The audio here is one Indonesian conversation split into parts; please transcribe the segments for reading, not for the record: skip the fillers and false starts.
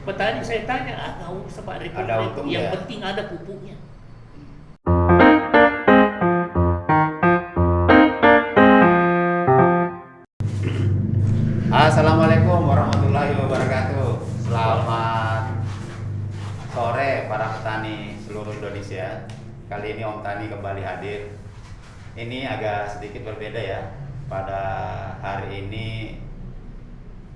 Petani saya tanya, nggak usah Pak Ada repot-repot. untung Yang ya. penting ada pupuknya. Assalamualaikum warahmatullahi wabarakatuh. Selamat sore para petani seluruh Indonesia. Kali ini Om Tani kembali hadir. Ini agak sedikit berbeda ya. Pada hari ini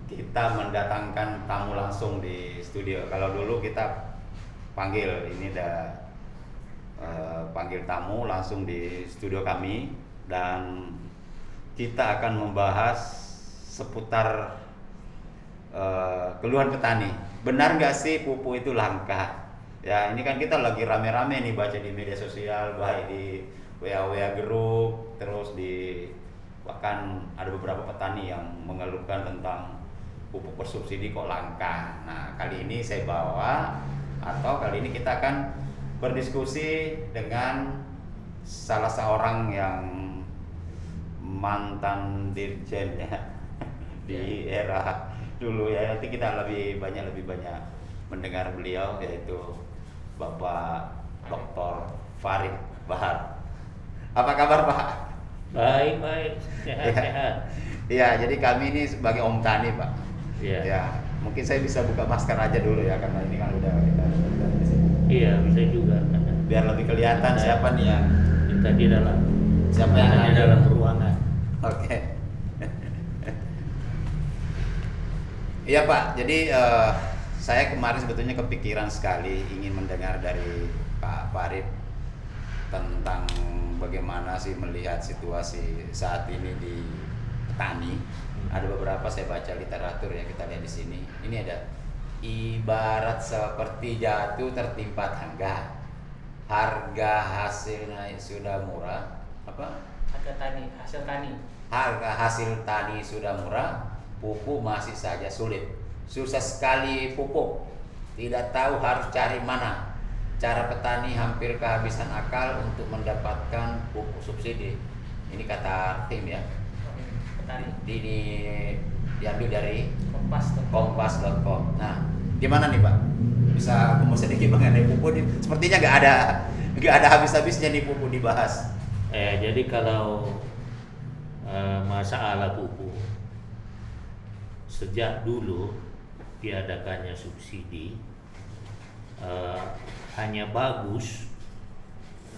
kita mendatangkan tamu langsung di studio. Kalau dulu kita panggil, ini udah panggil tamu langsung di studio kami, dan kita akan membahas seputar keluhan petani. Benar nggak sih pupuk itu langka? Ya, ini kan kita lagi rame-rame nih baca di media sosial, baik di WA Group, terus di bahkan ada beberapa petani yang mengeluhkan tentang pupuk bersubsidi kok langka. Nah, kali ini saya bawa, atau kali ini kita akan berdiskusi dengan salah seorang yang mantan dirjen ya di era dulu ya. Nanti kita lebih banyak mendengar beliau, yaitu Bapak Dr. Farid Bahar. Apa kabar Pak? Baik, sehat-sehat. Ya, jadi kami ini sebagai Om Tani Pak. Iya. Ya, mungkin saya bisa buka masker aja dulu ya, karena ini kan udah kita di sini. Iya, bisa juga. Biar lebih kelihatan siapa nih yang Kita di dalam, siapa yang di ada. dalam ruangan. Oke. Iya Pak, jadi saya kemarin sebetulnya kepikiran sekali ingin mendengar dari Pak Farid tentang bagaimana sih melihat situasi saat ini di petani. Ada beberapa saya baca literatur ya, kita lihat di sini. Ini ada ibarat seperti jatuh tertimpa tangga. Harga hasil naik sudah murah. Apa? Harga hasil tani sudah murah, pupuk masih saja sulit. Susah sekali pupuk, tidak tahu harus cari mana. Cara petani hampir kehabisan akal untuk mendapatkan pupuk subsidi. Ini kata tim ya. Petani. Diambil dari Kompas. kompas.com. Nah, gimana nih Pak? Bisa ngomong sedikit mengenai pupuk nih? Sepertinya nggak ada habis-habisnya nih pupuk dibahas. Jadi kalau masalah pupuk, sejak dulu diadakannya subsidi hanya bagus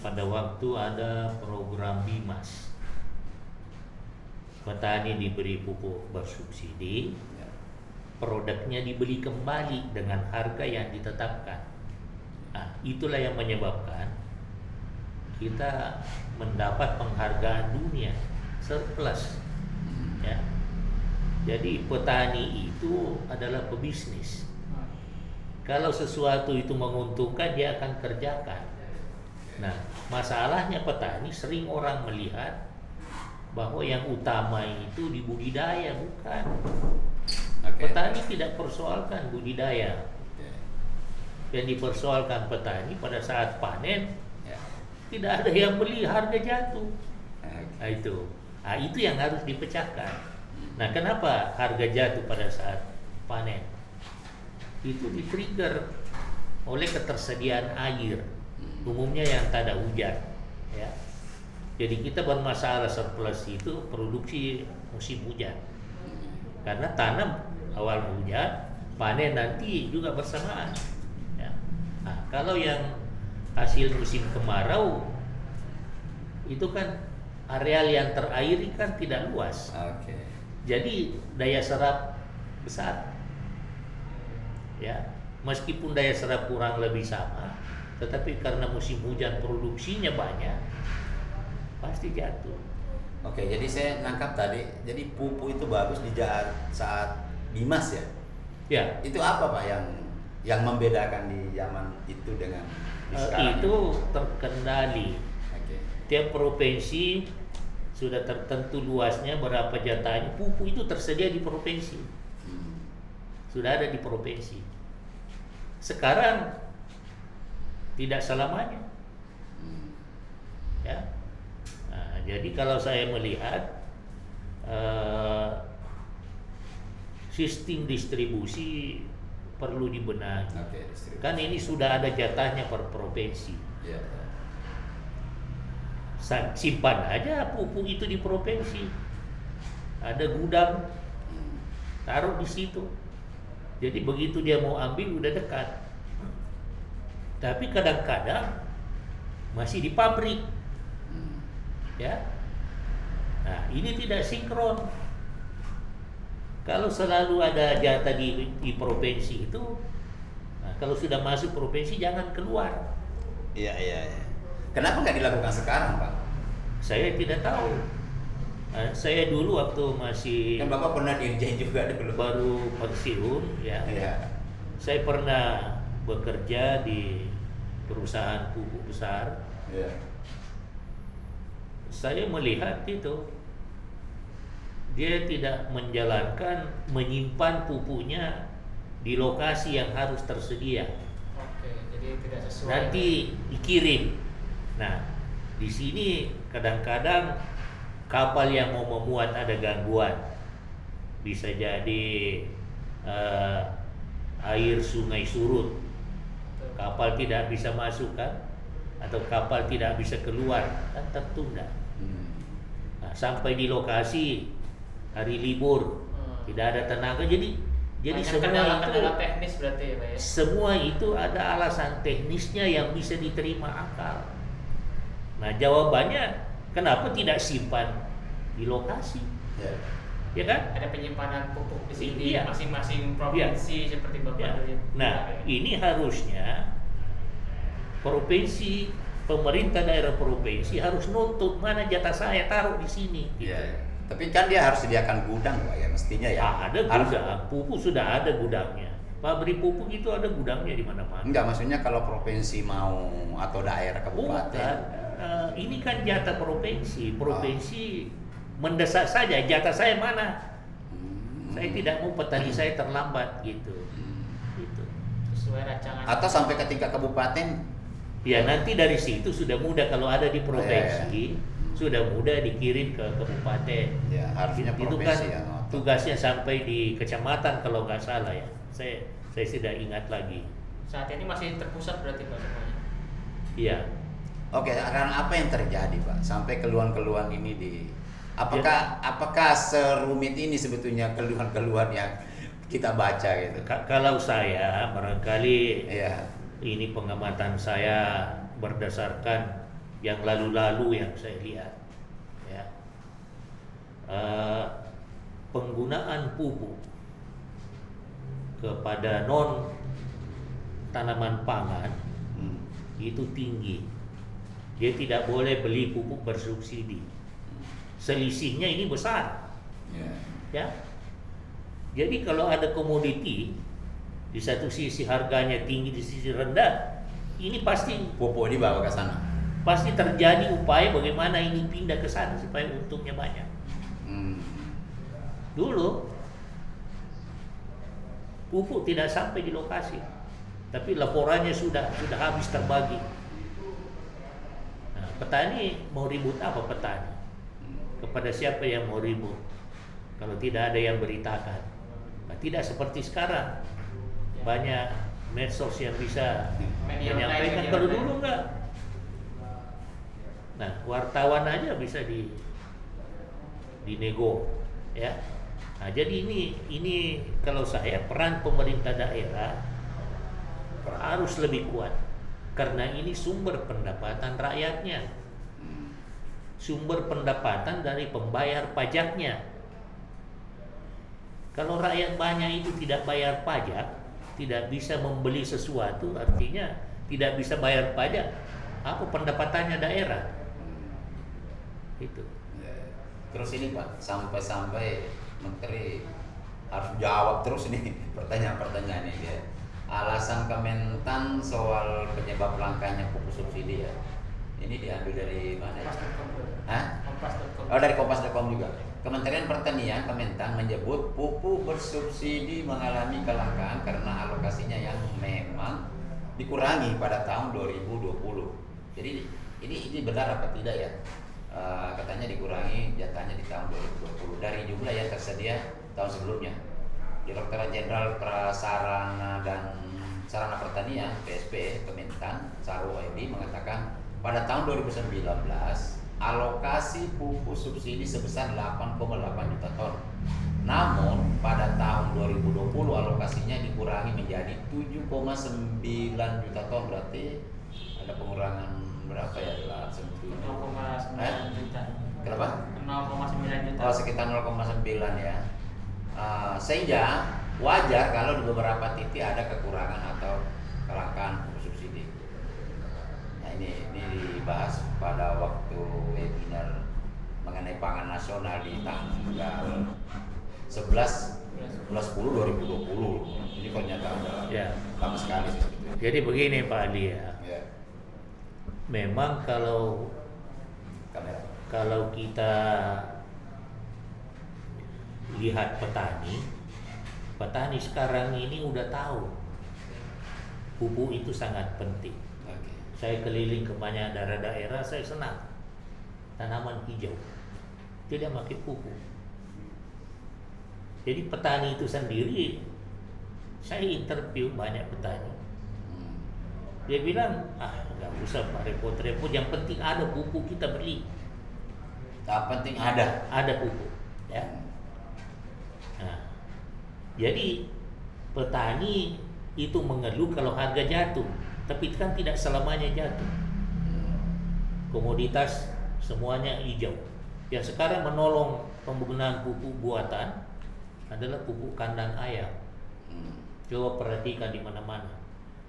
pada waktu ada program BIMAS. Petani diberi pupuk bersubsidi, produknya dibeli kembali dengan harga yang ditetapkan. Nah, itulah yang menyebabkan kita mendapat penghargaan dunia surplus. Ya. Jadi petani itu adalah pebisnis. Kalau sesuatu itu menguntungkan, dia akan kerjakan. Nah, masalahnya petani sering orang melihat bahwa yang utama itu di budidaya, bukan. Petani tidak persoalkan budidaya. Yang dipersoalkan petani pada saat panen, tidak ada yang beli, harga jatuh. Nah, itu yang harus dipecahkan. Nah, kenapa harga jatuh pada saat panen? Itu di-trigger oleh ketersediaan air, umumnya yang tak ada hujan, ya. Jadi kita bermasalah surplus itu produksi musim hujan, karena tanam awal hujan, panen nanti juga bersamaan. Ya. Nah, kalau yang hasil musim kemarau itu kan areal yang terairi kan tidak luas. Jadi daya serap besar. Ya, meskipun daya serap kurang lebih sama, tetapi karena musim hujan produksinya banyak, pasti jatuh. Oke, jadi saya nangkap tadi, jadi pupuk itu bagus di saat BIMAS ya? Ya, Itu apa Pak yang membedakan di zaman itu dengan di sekarang? itu terkendali. Oke. Tiap provinsi sudah tertentu luasnya berapa jatahnya. Pupuk itu tersedia di provinsi, sudah ada di provinsi. Sekarang tidak selamanya, ya. Nah, jadi kalau saya melihat sistem distribusi perlu dibenahi. Oke, distribusi. Kan ini sudah ada jatahnya per provinsi. Ya. Simpan aja pupuk itu di provinsi. Ada gudang, taruh di situ. Jadi begitu dia mau ambil udah dekat. Tapi kadang-kadang masih di pabrik, ya. Nah, ini tidak sinkron. Kalau selalu ada jatah di provinsi itu, nah, kalau sudah masuk provinsi jangan keluar. Iya. Kenapa nggak dilakukan sekarang, Pak? Saya tidak tahu. Nah, saya dulu waktu masih Kan Bapak pernah dirjen juga dulu. baru pensiun, ya. Iya. Saya pernah bekerja di perusahaan pupuk besar. Iya. Saya melihat itu dia tidak menyimpan pupuknya di lokasi yang harus tersedia. Oke, jadi tidak sesuai. Nanti dikirim. Nah, di sini kadang-kadang kapal yang mau memuat ada gangguan. Bisa jadi air sungai surut, kapal tidak bisa masuk kan, atau kapal tidak bisa keluar, kan tertunda. Nah, sampai di lokasi hari libur tidak ada tenaga, jadi Banyak semua kendala-kendala itu teknis berarti ya, Pak ya. semua itu ada alasan teknisnya yang bisa diterima akal. Nah, jawabannya kenapa tidak simpan di lokasi, Ya. ya kan? Ada penyimpanan pupuk di sini Iya. masing-masing provinsi seperti Bapak Ya. dulu. Nah, ini harusnya provinsi, pemerintah daerah provinsi harus nuntut mana jatah saya taruh di sini. Gitu. Iya. Tapi kan dia harus sediakan gudang, Pak, ya mestinya ya. Ada Harus- gudang, pupuk sudah ada gudangnya. Pabrik pupuk itu ada gudangnya di mana-mana. Enggak, maksudnya kalau provinsi mau atau daerah kabupaten. Bukan, ini kan jatah provinsi. Provinsi mendesak saja jatah saya mana. Saya tidak mau petani saya terlambat gitu. Gitu. Sesuai rancangan. Atau sampai ke tingkat kabupaten. Ya nanti dari situ sudah mudah kalau ada di provinsi, sudah mudah dikirim ke kabupaten. Ya, harusnya Itu kan provinsi yang ngotot. tugasnya sampai di kecamatan kalau nggak salah ya. Saya tidak ingat lagi. Saat ini masih terpusat berarti Pak semuanya. Iya. Oke, sekarang apa yang terjadi, Pak? Sampai keluhan-keluhan ini apakah serumit ini sebetulnya keluhan-keluhan yang kita baca gitu? Kalau saya barangkali Iya. ini pengamatan saya berdasarkan yang lalu-lalu yang saya lihat, ya. Penggunaan pupuk kepada non tanaman pangan itu tinggi. Dia tidak boleh beli pupuk bersubsidi. Selisihnya ini besar, Ya. ya. Jadi kalau ada komoditi di satu sisi harganya tinggi, di sisi rendah, ini pasti Pupuk dibawa ke sana. terjadi upaya bagaimana ini pindah ke sana supaya untungnya banyak. Dulu pupuk tidak sampai di lokasi, tapi laporannya sudah habis terbagi. Nah, petani mau ribut apa petani? Kepada siapa yang mau ribut? Kalau tidak ada yang beritakan. Nah, tidak seperti sekarang. Banyak medsos yang bisa Media menyampaikan. online, Kalau media dulu enggak. Nah, wartawan aja bisa dinego, ya. Nah, jadi ini kalau saya peran pemerintah daerah harus lebih kuat karena ini sumber pendapatan rakyatnya, sumber pendapatan dari pembayar pajaknya. Kalau rakyat banyak itu tidak bayar pajak, tidak bisa membeli sesuatu, artinya tidak bisa bayar pajak. Apa pendapatannya daerah? Itu. Terus ini Pak, sampai-sampai Menteri harus jawab terus nih pertanyaan-pertanyaan ini ya. Alasan Kementan soal penyebab langkanya pupuk subsidi ya. Ini diambil dari mana ya? Hah? Kompas.com. Oh, dari Kompas.com juga. Kementerian Pertanian Kementan menyebut pupuk bersubsidi mengalami kelangkaan karena alokasinya yang memang dikurangi pada tahun 2020. Jadi ini benar apa tidak ya? Katanya dikurangi jatahnya di tahun 2020 dari jumlah yang tersedia tahun sebelumnya. Direktorat Jenderal Prasarana dan Sarana Pertanian PSP Kementan Saru Edi mengatakan pada tahun 2019 alokasi pupuk subsidi sebesar 8,8 juta ton. Namun pada tahun 2020 alokasinya dikurangi menjadi 7,9 juta ton, berarti ada pengurangan berapa ya? 0,9 juta. Kenapa? 0,9 juta. Oh, sekitar 0,9 ya. Sehingga wajar kalau di beberapa titik ada kekurangan atau kelangkaan pupuk subsidi. Nah, ini dibahas pada waktu webinar mengenai pangan nasional di tanggal 11/10/2020. Ini pernyataan Ya. lama sekali sih sebetulnya. Jadi begini Pak Ali ya. Ya, Memang kamera. kalau kita lihat petani sekarang ini udah tahu pupuk itu sangat penting. Oke. Saya keliling ke banyak daerah-daerah, saya senang tanaman hijau, tidak pakai pupuk. Jadi petani itu sendiri, saya interview banyak petani, Hmm. dia bilang nggak usah Pak repot-repot, yang penting ada pupuk kita beli, Tak penting ada. pupuk ya. Nah, jadi petani itu mengeluh kalau harga jatuh, tapi kan tidak selamanya jatuh. Komoditas semuanya hijau. Yang sekarang menolong penggunaan pupuk buatan adalah pupuk kandang ayam. Coba perhatikan di mana-mana,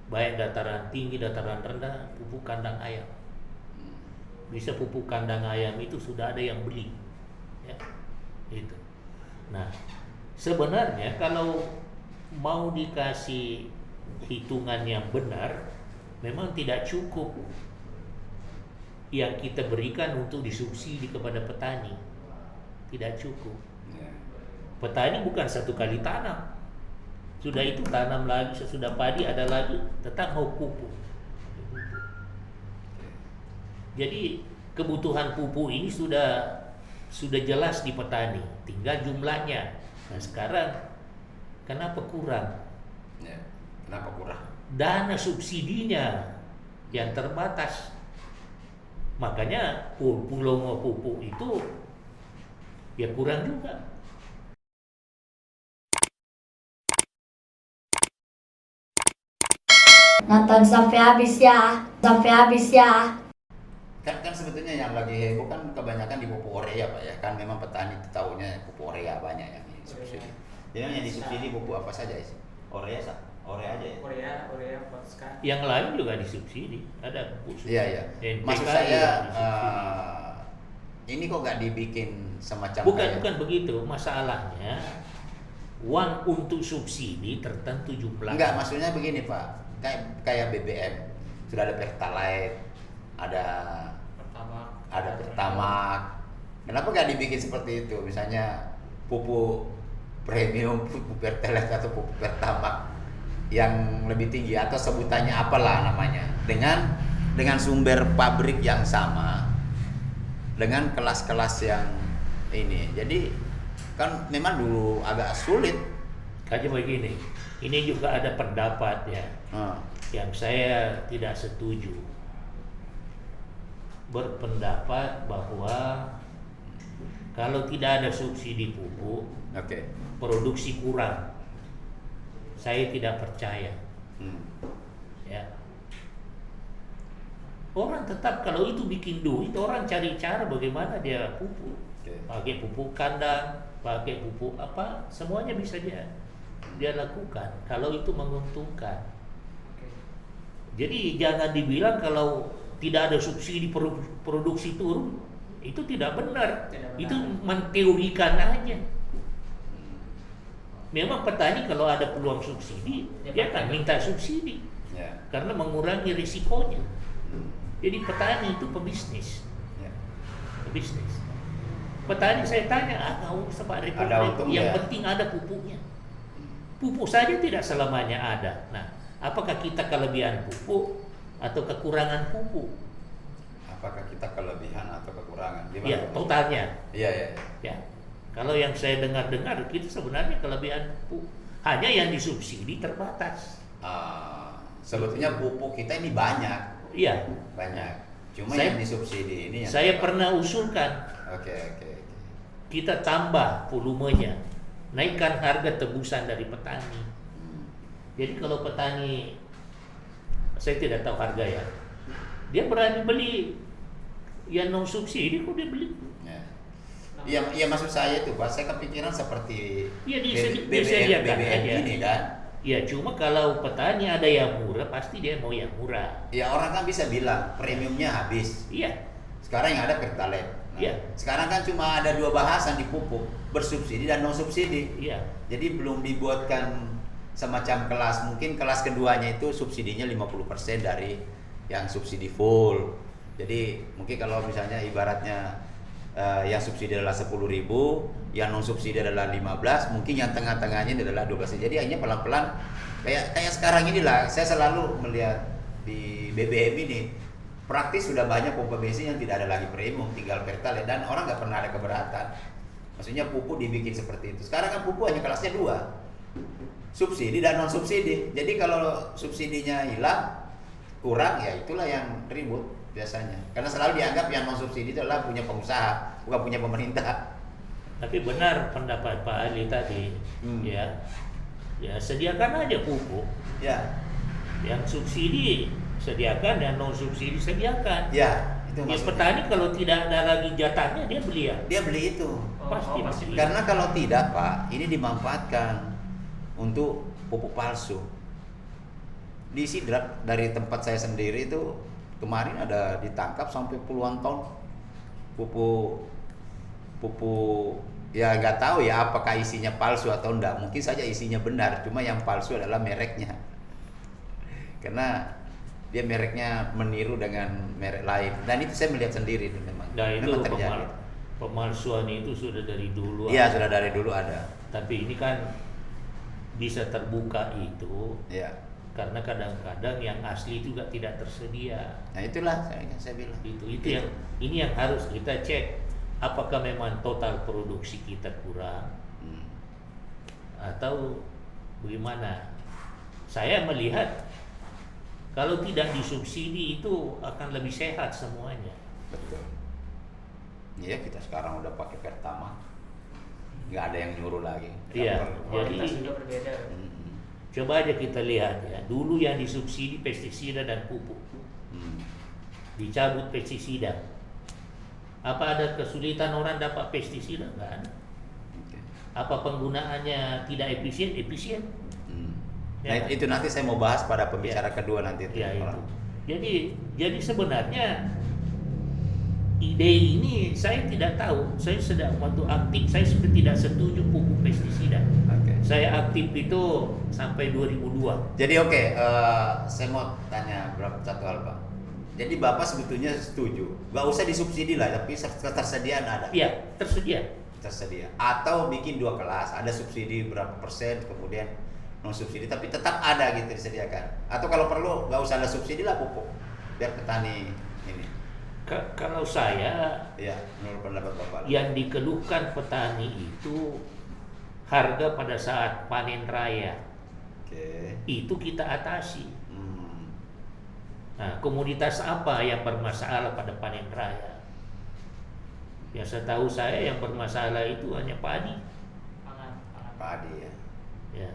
baik dataran tinggi, dataran rendah, pupuk kandang ayam. Bisa pupuk kandang ayam itu sudah ada yang beli, ya, itu. Nah, sebenarnya kalau mau dikasih hitungan yang benar, memang tidak cukup yang kita berikan untuk disubsidi kepada petani, tidak cukup. Ya. Petani bukan satu kali tanam, sudah itu tanam lagi, sesudah padi ada lagi, tetap mau pupuk. Jadi kebutuhan pupuk ini sudah jelas di petani, tinggal jumlahnya. Nah sekarang kenapa kurang? Ya. Kenapa kurang? Dana subsidinya yang terbatas. Makanya pulau pupuk itu ya kurang juga. Nonton sampai habis ya, sampai habis ya. Kan sebetulnya yang lagi heboh kan kebanyakan di pupuk urea Pak ya. Kan memang petani tahunya pupuk urea banyak yang disubsidi. Jadi yang disubsidi pupuk apa saja sih? Urea aja ya. Urea Poska. Yang lain juga disubsidi, ada pupuk. Iya iya. NPK Maksud juga saya disubsidi. ini kok nggak dibikin semacam Bukan begitu, masalahnya uang untuk subsidi tertentu jumlah. Enggak, maksudnya begini Pak. Kayak BBM sudah ada Pertalite, ada Pertamax. Kenapa nggak dibikin seperti itu? Misalnya pupuk premium, pupuk Pertalite atau pupuk Pertamax yang lebih tinggi atau sebutannya apalah namanya, dengan sumber pabrik yang sama, dengan kelas-kelas yang ini. Jadi kan memang dulu agak sulit. Kaji begini, ini juga ada pendapat ya, yang saya tidak setuju. Berpendapat bahwa kalau tidak ada subsidi pupuk, produksi kurang. Saya tidak percaya. Ya. Orang tetap kalau itu bikin duit, orang cari cara bagaimana dia pupuk. Pakai pupuk kandang, pakai pupuk apa, semuanya bisa dia lakukan kalau itu menguntungkan. Jadi jangan dibilang kalau tidak ada subsidi produksi turun, itu tidak benar. Itu menteorikan aja. Memang petani kalau ada peluang subsidi, dia akan minta subsidi karena mengurangi risikonya. Jadi petani itu pebisnis. Pebisnis. Petani saya tanya, nggak usah Pak repot-repot. Yang penting ada pupuknya. Pupuk saja tidak selamanya ada. Nah, apakah kita kelebihan pupuk atau kekurangan pupuk? Apakah kita kelebihan atau kekurangan? Gimana? Ya, totalnya. Iya. Ya. Kalau yang saya dengar kita sebenarnya kelebihan pupuk. Hanya yang disubsidi terbatas. Sebetulnya pupuk kita ini banyak. Iya. Banyak. Cuma Saya- yang disubsidi ini yang Saya pernah usulkan Oke. kita tambah volumenya, naikkan harga tebusan dari petani. Hmm. Jadi kalau petani, saya tidak tahu harga ya, dia berani beli yang non subsidi, kok dia beli? Ya. Iya maksud saya itu Pak, saya kepikiran seperti Iya, BBM disediakan aja. ini kan. Ya cuma kalau petani ada yang murah, pasti dia mau yang murah. Ya orang kan bisa bilang premiumnya habis. Iya, Sekarang yang ada Pertalite. Nah, Iya. Sekarang kan cuma ada 2 bahasan di pupuk, bersubsidi dan non subsidi. iya. Jadi belum dibuatkan semacam kelas. Mungkin kelas keduanya itu subsidinya 50% dari yang subsidi full. Jadi mungkin kalau misalnya ibaratnya yang subsidi adalah 10.000, yang non subsidi adalah 15, mungkin yang tengah-tengahnya adalah 12. Jadi hanya pelan-pelan kayak sekarang inilah saya selalu melihat di BBM ini praktis sudah banyak pompa bensin yang tidak ada lagi premium, tinggal Pertalite dan orang nggak pernah ada keberatan. Maksudnya pupuk dibikin seperti itu. Sekarang kan pupuk hanya kelasnya 2, subsidi dan non subsidi. Jadi kalau subsidinya hilang kurang ya itulah yang ribut biasanya. Karena selalu dianggap yang non subsidi itu adalah punya pengusaha, bukan punya pemerintah. Tapi benar pendapat Pak Ali tadi, ya sediakan aja pupuk. Ya, Yang subsidi sediakan, yang non subsidi sediakan. ya itu Ya maksudnya. petani kalau tidak ada lagi jatahnya dia beli ya. Dia beli itu. Pasti pasti. beli. Karena kalau tidak Pak, ini dimanfaatkan untuk pupuk palsu. Di Sidrap dari tempat saya sendiri itu kemarin ada ditangkap sampai puluhan ton pupuk ya nggak tahu ya apakah isinya palsu atau enggak. Mungkin saja isinya benar, cuma yang palsu adalah mereknya. Karena dia mereknya meniru dengan merek lain dan itu saya melihat sendiri itu memang. Nah itu Memang terjadi. pemalsuan itu sudah dari dulu. Iya, ada. sudah dari dulu ada. Tapi ini kan bisa terbuka itu Iya. karena kadang-kadang yang asli juga tidak tersedia. Nah, itulah saya bilang. Itu yang ini yang harus kita cek, apakah memang total produksi kita kurang Hmm. atau bagaimana. Saya melihat kalau tidak disubsidi itu akan lebih sehat semuanya. Betul. Iya, kita sekarang udah pakai Pertamax. Nggak ada yang nyuruh lagi. Iya. Kualitas Jadi- juga berbeda. Coba aja kita lihat ya, dulu yang disubsidi pestisida dan pupuk, dicabut pestisida. Apa ada kesulitan orang dapat pestisida? Enggak ada. Oke. Apa penggunaannya tidak efisien? Efisien. Nah, Ya. itu nanti saya mau bahas pada pembicara Ya. kedua nanti itu. Ya itu. Orang. Jadi sebenarnya ide ini saya tidak tahu. Saya sedang waktu aktif, saya sudah tidak setuju pupuk pestisida. Oke. Saya aktif itu sampai 2002. Jadi saya mau tanya satu hal Pak. Jadi Bapak sebetulnya setuju, nggak usah disubsidi lah, tapi ketersediaan ada. Iya, tersedia. Tersedia. Atau bikin 2 kelas, ada subsidi berapa persen, kemudian non subsidi, tapi tetap ada gitu disediakan. Atau kalau perlu nggak usah ada subsidi lah pupuk, biar petani ini. Kalau saya, Ya, menurut pendapat Bapak. yang dikeluhkan petani itu harga pada saat panen raya Oke. itu kita atasi. Hmm. Nah, komoditas apa yang bermasalah pada panen raya? Yang setahu saya yang bermasalah itu hanya padi. Pangan. Padi ya. Ya.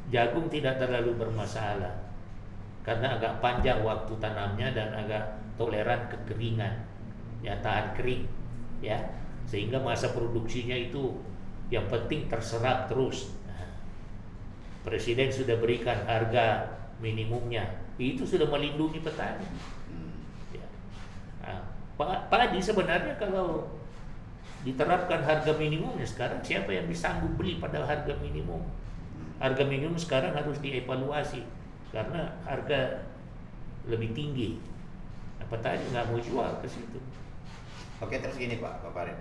Jagung tidak terlalu bermasalah karena agak panjang waktu tanamnya dan agak toleran kekeringan, ya tahan kering, ya sehingga masa produksinya itu yang penting terserap terus. Nah, Presiden sudah berikan harga minimumnya, itu sudah melindungi petani. Hmm. Ya. Nah, padi sebenarnya kalau diterapkan harga minimumnya sekarang siapa yang disanggup beli pada harga minimum? Harga minimum sekarang harus dievaluasi karena harga lebih tinggi. Nah, petani nggak mau jual ke situ. Oke, terus gini Pak Farid.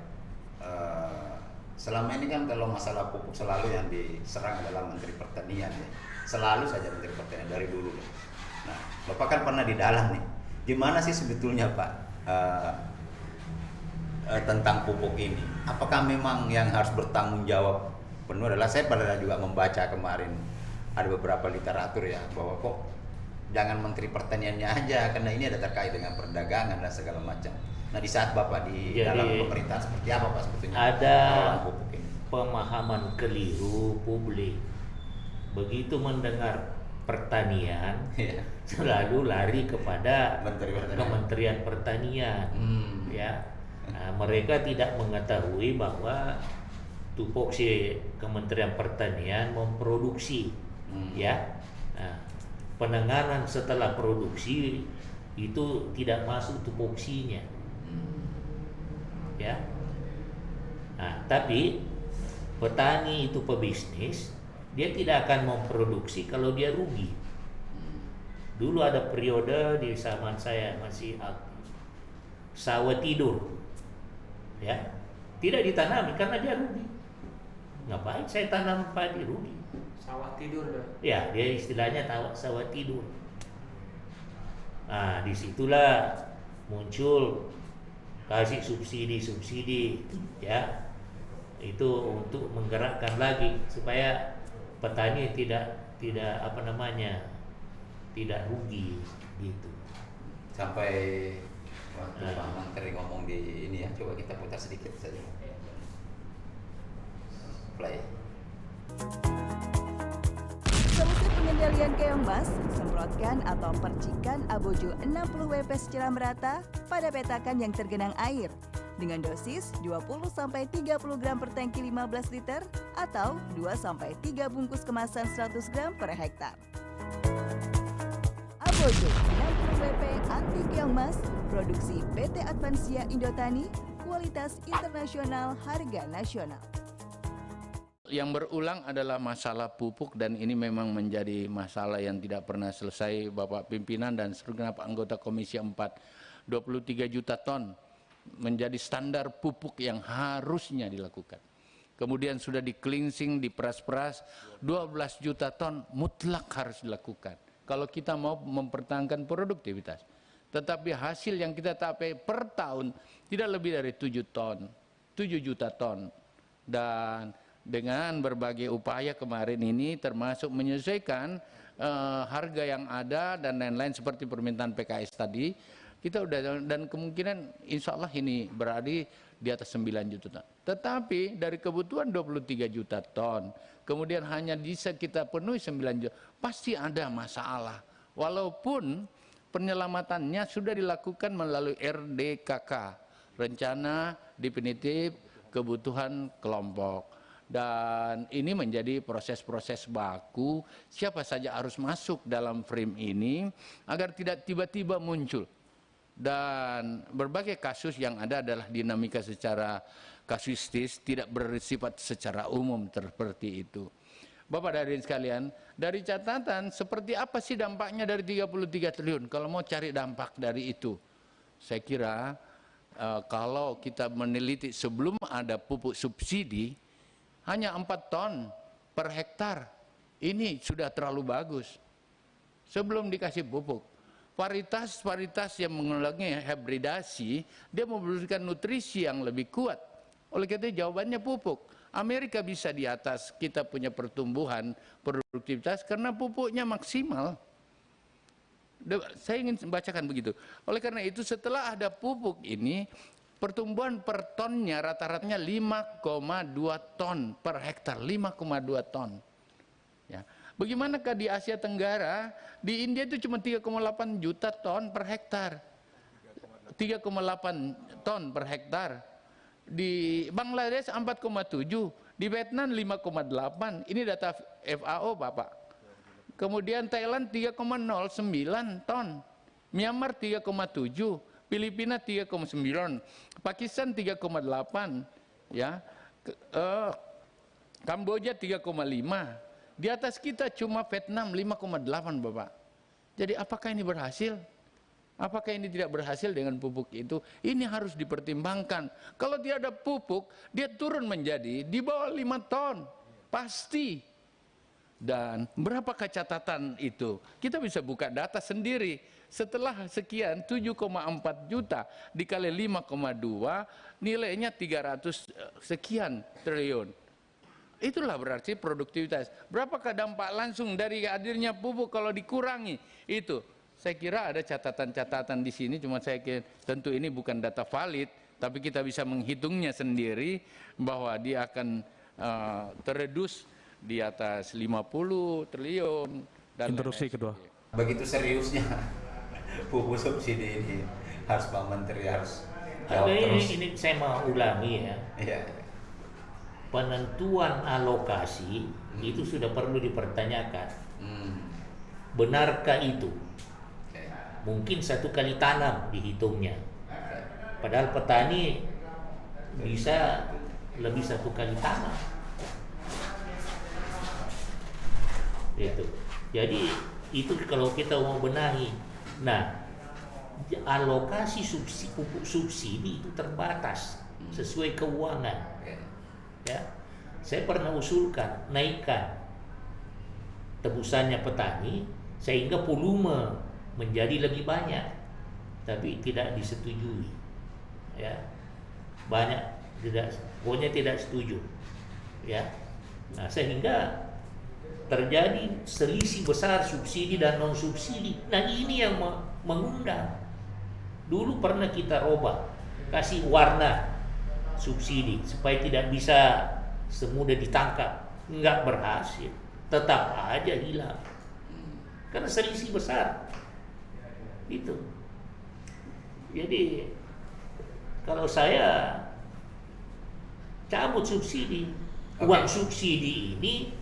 Selama ini kan kalau masalah pupuk selalu yang diserang adalah Menteri Pertanian ya. Selalu saja Menteri Pertanian dari dulu ya. Nah, Bapak kan pernah di dalam nih. Gimana sih sebetulnya Pak tentang pupuk ini? Apakah memang yang harus bertanggung jawab penuh adalah saya pernah juga membaca kemarin ada beberapa literatur ya bahwa kok jangan Menteri Pertaniannya aja karena ini ada terkait dengan perdagangan dan segala macam. Nah di saat Bapak di Jadi, dalam pemerintahan seperti apa Pak sebetulnya ada pengelolaan pupuk ini? pemahaman keliru publik. Begitu mendengar pertanian, Iya. selalu lari kepada Menteri Pertanian. Kementerian Pertanian. Ya, nah, mereka tidak mengetahui bahwa tupoksi Kementerian Pertanian memproduksi, ya. Nah, penanganan setelah produksi itu tidak masuk tupoksinya, ya. Nah, tapi petani itu pebisnis, dia tidak akan memproduksi kalau dia rugi. Dulu ada periode di zaman saya masih aktif, sawah tidur, ya, tidak ditanami karena dia rugi. Ngapain saya tanam padi rugi? Sawah tidur dong. Ya, dia istilahnya sawah tidur. Nah, disitulah muncul kasih subsidi, ya, itu untuk menggerakkan lagi supaya petani tidak tidak rugi gitu. Sampai waktu Pak Menteri ngomong di ini ya, coba kita putar sedikit saja. Play. Solusi pengendalian keong mas, semprotkan atau percikan abojo 60 WP secara merata pada petakan yang tergenang air dengan dosis 20-30 gram per tangki 15 liter atau 2-3 bungkus kemasan 100 gram per hektar. Abojo 60 WP anti keong mas, produksi PT Advansia Indotani, kualitas internasional, harga nasional. Yang berulang adalah masalah pupuk dan ini memang menjadi masalah yang tidak pernah selesai. Bapak pimpinan dan segenap anggota Komisi 4, 23 juta ton menjadi standar pupuk yang harusnya dilakukan. Kemudian sudah di cleansing, diperas-peras, 12 juta ton mutlak harus dilakukan. Kalau kita mau mempertahankan produktivitas. Tetapi hasil yang kita capai per tahun tidak lebih dari 7 juta ton. Dan dengan berbagai upaya kemarin ini termasuk menyesuaikan harga yang ada dan lain-lain seperti permintaan PKS tadi, kita udah, dan kemungkinan insya Allah ini berada di atas 9 juta ton. Tetapi dari kebutuhan 23 juta ton, kemudian hanya bisa kita penuhi 9 juta, pasti ada masalah. Walaupun penyelamatannya sudah dilakukan melalui RDKK, Rencana Definitif Kebutuhan Kelompok. Dan ini menjadi proses-proses baku, siapa saja harus masuk dalam frame ini agar tidak tiba-tiba muncul. Dan berbagai kasus yang ada adalah dinamika secara kasuistis, tidak bersifat secara umum seperti itu. Bapak hadirin sekalian, dari catatan seperti apa sih dampaknya dari 33 triliun? Kalau mau cari dampak dari itu, saya kira kalau kita meneliti sebelum ada pupuk subsidi, hanya 4 ton per hektar. Ini sudah terlalu bagus. Sebelum dikasih pupuk. Varietas yang mengulangi hibridasi, dia memberikan nutrisi yang lebih kuat. Oleh karena itu jawabannya pupuk. Amerika bisa di atas kita punya pertumbuhan, produktivitas karena pupuknya maksimal. Saya ingin bacakan begitu. Oleh karena itu setelah ada pupuk ini, pertumbuhan per tonnya rata-ratanya 5,2 ton per hektar, 5,2 ton. Ya. Bagaimanakah di Asia Tenggara? Di India itu cuma 3,8 juta ton per hektar. 3,8 ton per hektar. Di Bangladesh 4,7, di Vietnam 5,8. Ini data FAO, Bapak. Kemudian Thailand 3,09 ton. Myanmar 3,7. Filipina 3,9, Pakistan 3,8, ya, Kamboja 3,5, di atas kita cuma Vietnam 5,8, Bapak. Jadi apakah ini berhasil? Apakah ini tidak berhasil dengan pupuk itu? Ini harus dipertimbangkan. Kalau tidak ada pupuk, dia turun menjadi di bawah 5 ton, pasti. Dan berapa catatan itu? Kita bisa buka data sendiri. Setelah sekian 7,4 juta dikali 5,2 nilainya 300 sekian triliun. Itulah berarti produktivitas. Berapakah dampak langsung dari hadirnya pupuk kalau dikurangi? Itu saya kira ada catatan-catatan di sini, cuma saya kira tentu ini bukan data valid, tapi kita bisa menghitungnya sendiri bahwa dia akan teredus di atas 50 triliun dan Interupsi kedua. Begitu seriusnya pupuk subsidi ini, harus Pak Menteri harus jawab terus. Ini saya mau ulangi ya. Iya. Penentuan alokasi itu sudah perlu dipertanyakan. Benarkah itu? Oke. Mungkin 1 kali tanam dihitungnya. Padahal petani bisa lebih 1 kali tanam. Itu. Jadi itu kalau kita mau benahi. Nah, alokasi pupuk subsidi itu terbatas sesuai keuangan. Oke. Ya, saya pernah usulkan naikkan tebusannya petani sehingga volume menjadi lebih banyak, tapi tidak disetujui. Ya, banyak pokoknya tidak setuju. Ya, nah sehingga terjadi selisih besar subsidi dan non subsidi. Nah ini yang mengundang. Dulu pernah kita robah, kasih warna subsidi supaya tidak bisa semudah ditangkap, nggak berhasil, tetap aja hilang karena selisih besar itu. Jadi kalau saya cabut subsidi, uang subsidi ini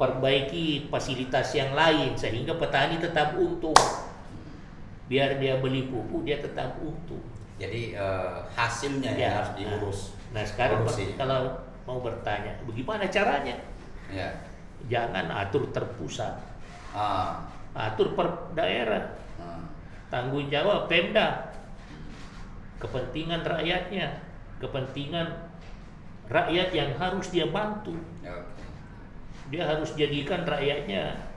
perbaiki fasilitas yang lain sehingga petani tetap untung, biar dia beli pupuk dia tetap untung. Jadi hasilnya Ya, yang harus diurus. Nah sekarang Produksi. kalau mau bertanya, bagaimana caranya? Ya. Jangan atur terpusat, Ah. atur per daerah, tanggung jawab Pemda, kepentingan rakyatnya, kepentingan rakyat yang harus dia bantu. Oke. Dia harus jadikan rakyatnya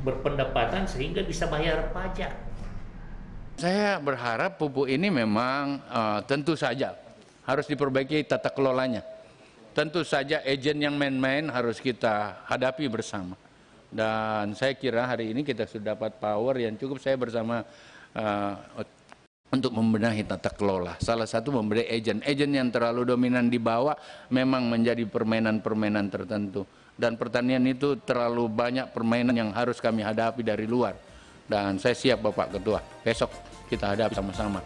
berpendapatan sehingga bisa bayar pajak. Saya berharap pupuk ini memang tentu saja harus diperbaiki tata kelolanya. Tentu saja agen yang main-main harus kita hadapi bersama. Dan saya kira hari ini kita sudah dapat power yang cukup. Saya bersama untuk membenahi tata kelola. Salah satu memberi agen yang terlalu dominan di bawah memang menjadi permainan-permainan tertentu. Dan pertanian itu terlalu banyak permainan yang harus kami hadapi dari luar. Dan saya siap Bapak Ketua, besok kita hadapi sama-sama.